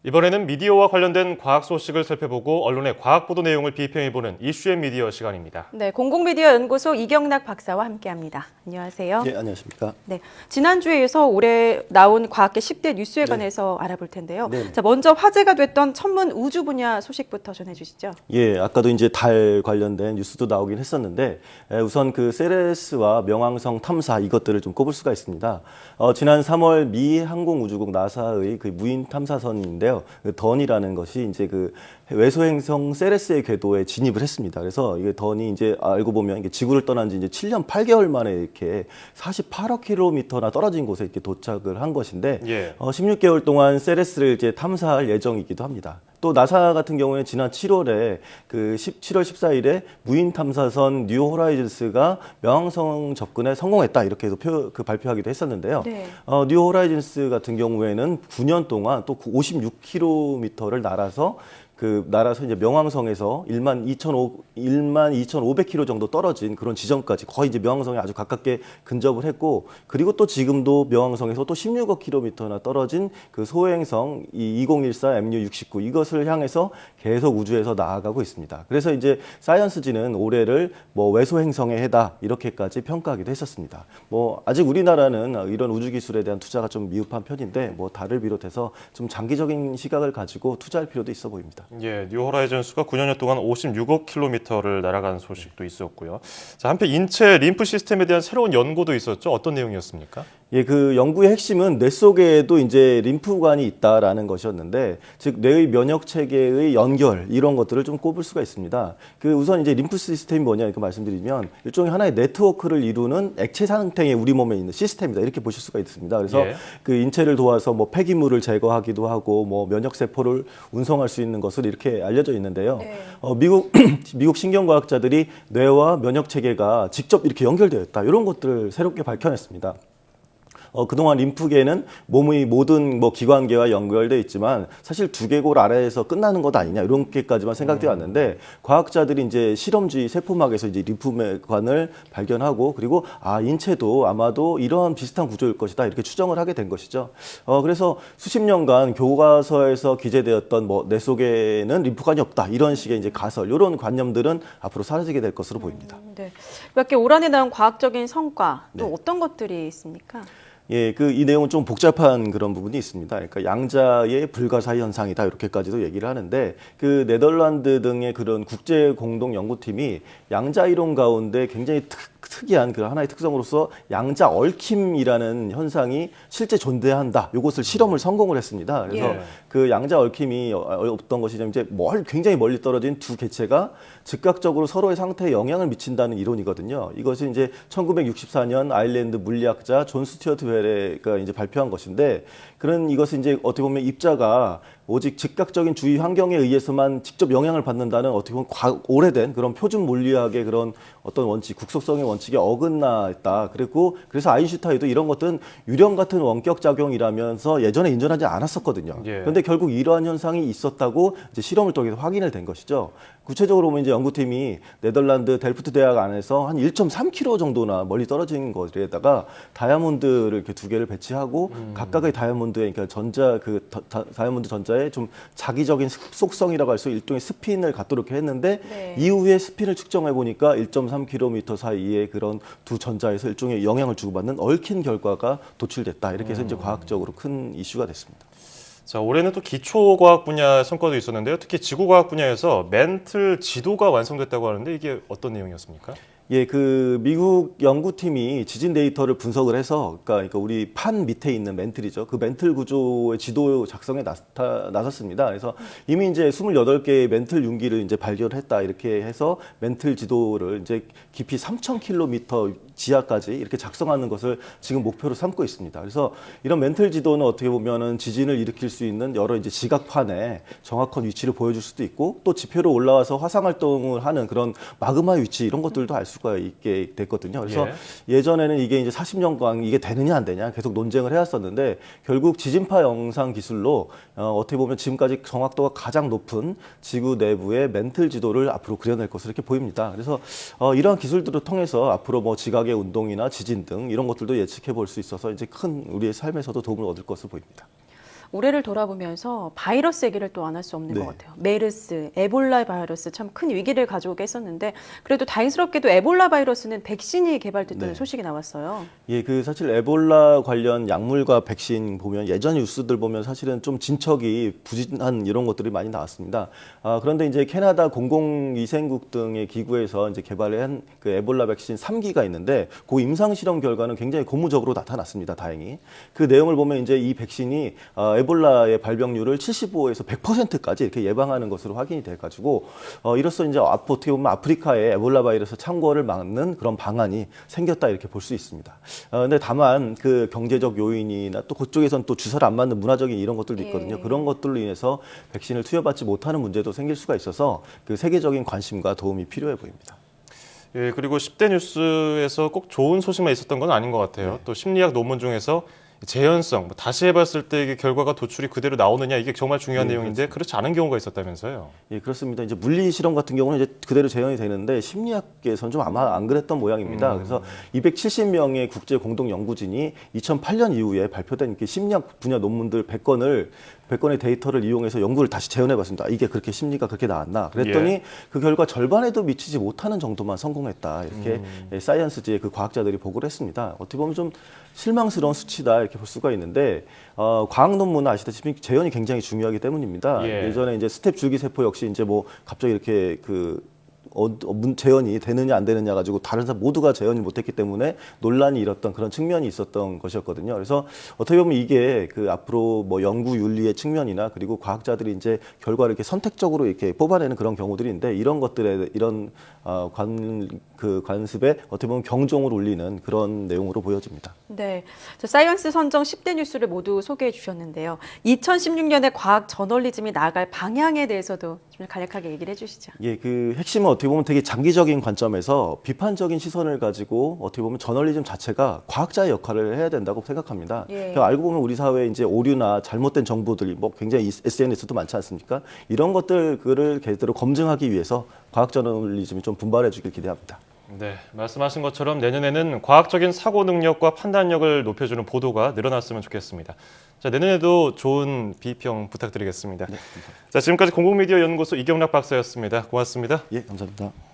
이번에는 미디어와 관련된 과학 소식을 살펴보고 언론의 과학 보도 내용을 비평해보는 이슈앤미디어 시간입니다. 네, 공공미디어 연구소 이경락 박사와 함께합니다. 안녕하세요. 네, 안녕하십니까. 네, 지난주에 이어서 올해 나온 과학계 10대 뉴스에 관해서 알아볼 텐데요. 자, 먼저 화제가 됐던 천문 우주 분야 소식부터 전해주시죠. 예, 아까도 이제 달 관련된 뉴스도 나오긴 했었는데 우선 그 세레스와 명왕성 탐사 이것들을 좀 꼽을 수가 있습니다. 지난 3월 미 항공우주국 나사의 그 무인 탐사선인데요. 그 던이라는 것이 이제 그 외소 행성 세레스의 궤도에 진입을 했습니다. 그래서 이게 던이 이제 알고 보면 이게 지구를 떠난 지 이제 7년 8개월 만에 이렇게 48억 킬로미터나 떨어진 곳에 이렇게 도착을 한 것인데 16개월 동안 세레스를 이제 탐사할 예정이기도 합니다. 또 나사 같은 경우에 지난 7월에 그 7월 14일에 무인 탐사선 뉴 호라이즌스가 명왕성 접근에 성공했다 이렇게 해서 발표하기도 했었는데요. 네. 뉴 호라이즌스 같은 경우에는 9년 동안 또 56km를 날아서 이제 명왕성에서 12,500km 정도 떨어진 그런 지점까지 거의 이제 명왕성에 아주 가깝게 근접을 했고, 그리고 또 지금도 명왕성에서 또 16억 킬로미터나 떨어진 그 소행성 2014 MU-69 이것을 향해서 계속 우주에서 나아가고 있습니다. 그래서 이제 사이언스지는 올해를 뭐 외소 행성의 해다 이렇게까지 평가하기도 했었습니다. 뭐 아직 우리나라는 이런 우주 기술에 대한 투자가 좀 미흡한 편인데 뭐 달을 비롯해서 좀 장기적인 시각을 가지고 투자할 필요도 있어 보입니다. 예, 뉴 호라이즌스가 9년 동안 56억 킬로미터를 날아간 소식도 있었고요. 자, 한편 인체 림프 시스템에 대한 새로운 연구도 있었죠. 어떤 내용이었습니까? 예, 그 연구의 핵심은 뇌 속에도 이제 림프관이 있다라는 것이었는데, 즉 뇌의 면역 체계의 연결 이런 것들을 좀 꼽을 수가 있습니다. 그 우선 이제 림프 시스템이 뭐냐 이렇게 말씀드리면 일종의 하나의 네트워크를 이루는 액체 상태의 우리 몸에 있는 시스템이다 이렇게 보실 수가 있습니다. 그래서 그 인체를 도와서 뭐 폐기물을 제거하기도 하고 뭐 면역 세포를 운송할 수 있는 것을 이렇게 알려져 있는데요. 미국 신경과학자들이 뇌와 면역 체계가 직접 이렇게 연결되어 있다 이런 것들을 새롭게 밝혀냈습니다. 그동안 림프계는 몸의 모든 뭐 기관계와 연결되어 있지만 사실 두개골 아래에서 끝나는 것 아니냐 이렇게까지만 생각되어 왔는데, 과학자들이 이제 실험주의 세포막에서 이제 림프관을 발견하고, 그리고 인체도 아마도 이러한 비슷한 구조일 것이다 이렇게 추정을 하게 된 것이죠. 그래서 수십 년간 교과서에서 기재되었던 뭐 뇌 속에는 림프관이 없다 이런 식의 이제 가설 이런 관념들은 앞으로 사라지게 될 것으로 보입니다. 네, 몇 개 올 한해 나온 과학적인 성과 또 어떤 것들이 있습니까? 예, 이 내용은 좀 복잡한 그런 부분이 있습니다. 그러니까 양자의 불가사의 현상이다 이렇게까지도 얘기를 하는데, 그 네덜란드 등의 그런 국제 공동 연구팀이 양자 이론 가운데 굉장히 특이한 그 하나의 특성으로서 양자 얽힘이라는 현상이 실제 존재한다. 이것을 실험을 성공을 했습니다. 그래서 그 양자 얽힘이 어떤 것이냐면 이제 굉장히 멀리 떨어진 두 개체가 즉각적으로 서로의 상태에 영향을 미친다는 이론이거든요. 이것이 이제 1964년 아일랜드 물리학자 존 스튜어트 웰가 이제 발표한 것인데, 이것은 이제 어떻게 보면 입자가 오직 즉각적인 주위 환경에 의해서만 직접 영향을 받는다는 어떻게 보면 오래된 그런 표준 물리학의 그런 어떤 원칙, 국속성의 원칙에 어긋나 있다. 그래서 아인슈타인도 이런 것들은 유령 같은 원격 작용이라면서 예전에 인정하지 않았었거든요. 그런데 결국 이러한 현상이 있었다고 이제 실험을 통해서 확인을 된 것이죠. 구체적으로 보면 이제 연구팀이 네덜란드 델프트 대학 안에서 한 1.3km 정도나 멀리 떨어진 것에다가 다이아몬드를 이렇게 두 개를 배치하고 각각의 다이아몬드에 그러니까 다이아몬드 전자에 좀 자기적인 속성이라고 할 수 있는 일종의 스핀을 갖도록 했는데 이후에 스핀을 측정해 보니까 1.3km 사이에 그런 두 전자에서 일종의 영향을 주고받는 얽힌 결과가 도출됐다. 이렇게 해서 이제 과학적으로 큰 이슈가 됐습니다. 자, 올해는 또 기초과학 분야 성과도 있었는데요. 특히 지구과학 분야에서 멘틀 지도가 완성됐다고 하는데 이게 어떤 내용이었습니까? 예, 그 미국 연구팀이 지진 데이터를 분석을 해서, 그러니까 우리 판 밑에 있는 멘틀이죠. 그 멘틀 구조의 지도 작성에 나섰습니다. 그래서 이미 이제 28개의 멘틀 융기를 이제 발견했다 이렇게 해서 멘틀 지도를 이제 깊이 3,000km 지하까지 이렇게 작성하는 것을 지금 목표로 삼고 있습니다. 그래서 이런 멘틀 지도는 어떻게 보면은 지진을 일으킬 수 있는 여러 이제 지각판에 정확한 위치를 보여줄 수도 있고, 또 지표로 올라와서 화상 활동을 하는 그런 마그마 위치 이런 것들도 알 수가 있게 됐거든요. 그래서 예전에는 이게 이제 40년간 이게 되느냐 안 되냐 계속 논쟁을 해왔었는데, 결국 지진파 영상 기술로 어떻게 보면 지금까지 정확도가 가장 높은 지구 내부의 멘틀 지도를 앞으로 그려낼 것으로 이렇게 보입니다. 그래서 이러한 기술들을 통해서 앞으로 뭐 지각의 운동이나 지진 등 이런 것들도 예측해 볼 수 있어서 이제 큰 우리의 삶에서도 도움을 얻을 것으로 보입니다. 올해를 돌아보면서 바이러스 얘기를 또 안 할 수 없는 네. 것 같아요. 메르스, 에볼라 바이러스 참 큰 위기를 가져오게 했었는데 그래도 다행스럽게도 에볼라 바이러스는 백신이 개발됐다는 네. 소식이 나왔어요. 예, 그 사실 에볼라 관련 약물과 백신 보면 예전 뉴스들 보면 사실은 좀 진척이 부진한 이런 것들이 많이 나왔습니다. 그런데 이제 캐나다 공공위생국 등의 기구에서 이제 개발을 한 그 에볼라 백신 3기가 있는데 그 임상 실험 결과는 굉장히 고무적으로 나타났습니다. 다행히. 그 내용을 보면 이제 이 백신이 에볼라의 발병률을 75에서 100%까지 이렇게 예방하는 것으로 확인이 돼 가지고 이로써 이제 어떻게 보면 아프리카의 에볼라 바이러스 창궐을 막는 그런 방안이 생겼다 이렇게 볼 수 있습니다. 근데 다만 그 경제적 요인이나 또 그쪽에선 또 주사를 안 맞는 문화적인 이런 것들도 있거든요. 예. 그런 것들로 인해서 백신을 투여받지 못하는 문제도 생길 수가 있어서 그 세계적인 관심과 도움이 필요해 보입니다. 예, 그리고 10대 뉴스에서 꼭 좋은 소식만 있었던 건 아닌 것 같아요. 또 심리학 논문 중에서 재현성, 다시 해봤을 때 이게 결과가 도출이 그대로 나오느냐 이게 정말 중요한 내용인데 그렇지 않은 경우가 있었다면서요. 예, 그렇습니다. 이제 물리 실험 같은 경우는 이제 그대로 재현이 되는데 심리학계에서는 좀 아마 안 그랬던 모양입니다. 그래서 270명의 국제 공동 연구진이 2008년 이후에 발표된 그 심리학 분야 논문들 100건의 데이터를 이용해서 연구를 다시 재현해봤습니다. 이게 그렇게 심리가 그렇게 나왔나? 그랬더니 예. 그 결과 절반에도 미치지 못하는 정도만 성공했다. 이렇게 사이언스지의 그 과학자들이 보고를 했습니다. 어떻게 보면 좀 실망스러운 수치다 이렇게 볼 수가 있는데 과학 논문은 아시다시피 재현이 굉장히 중요하기 때문입니다. 예. 예전에 이제 스텝 줄기세포 역시 이제 뭐 갑자기 이렇게 재현이 되느냐 안 되느냐 가지고 다른 사람 모두가 재현을 못했기 때문에 논란이 일었던 그런 측면이 있었던 것이었거든요. 그래서 어떻게 보면 이게 그 앞으로 뭐 연구 윤리의 측면이나 그리고 과학자들이 이제 결과를 이렇게 선택적으로 이렇게 뽑아내는 그런 경우들인데 이런 것들에 이런 관습에 어떻게 보면 경종을 울리는 그런 내용으로 보여집니다. 네, 저 사이언스 선정 10대 뉴스를 모두 소개해 주셨는데요. 2016년에 과학 저널리즘이 나아갈 방향에 대해서도 좀 간략하게 얘기를 해주시죠. 예, 그 핵심은 어떻게 보면 되게 장기적인 관점에서 비판적인 시선을 가지고 어떻게 보면 저널리즘 자체가 과학자의 역할을 해야 된다고 생각합니다. 예. 그러니까 알고 보면 우리 사회에 이제 오류나 잘못된 정보들이 뭐 굉장히 SNS도 많지 않습니까? 이런 것들을 제대로 검증하기 위해서 과학 저널리즘이 좀 분발해 주길 기대합니다. 네, 말씀하신 것처럼 내년에는 과학적인 사고 능력과 판단력을 높여주는 보도가 늘어났으면 좋겠습니다. 자, 내년에도 좋은 비평 부탁드리겠습니다. 네, 자, 지금까지 공공미디어 연구소 이경락 박사였습니다. 고맙습니다. 예, 감사합니다.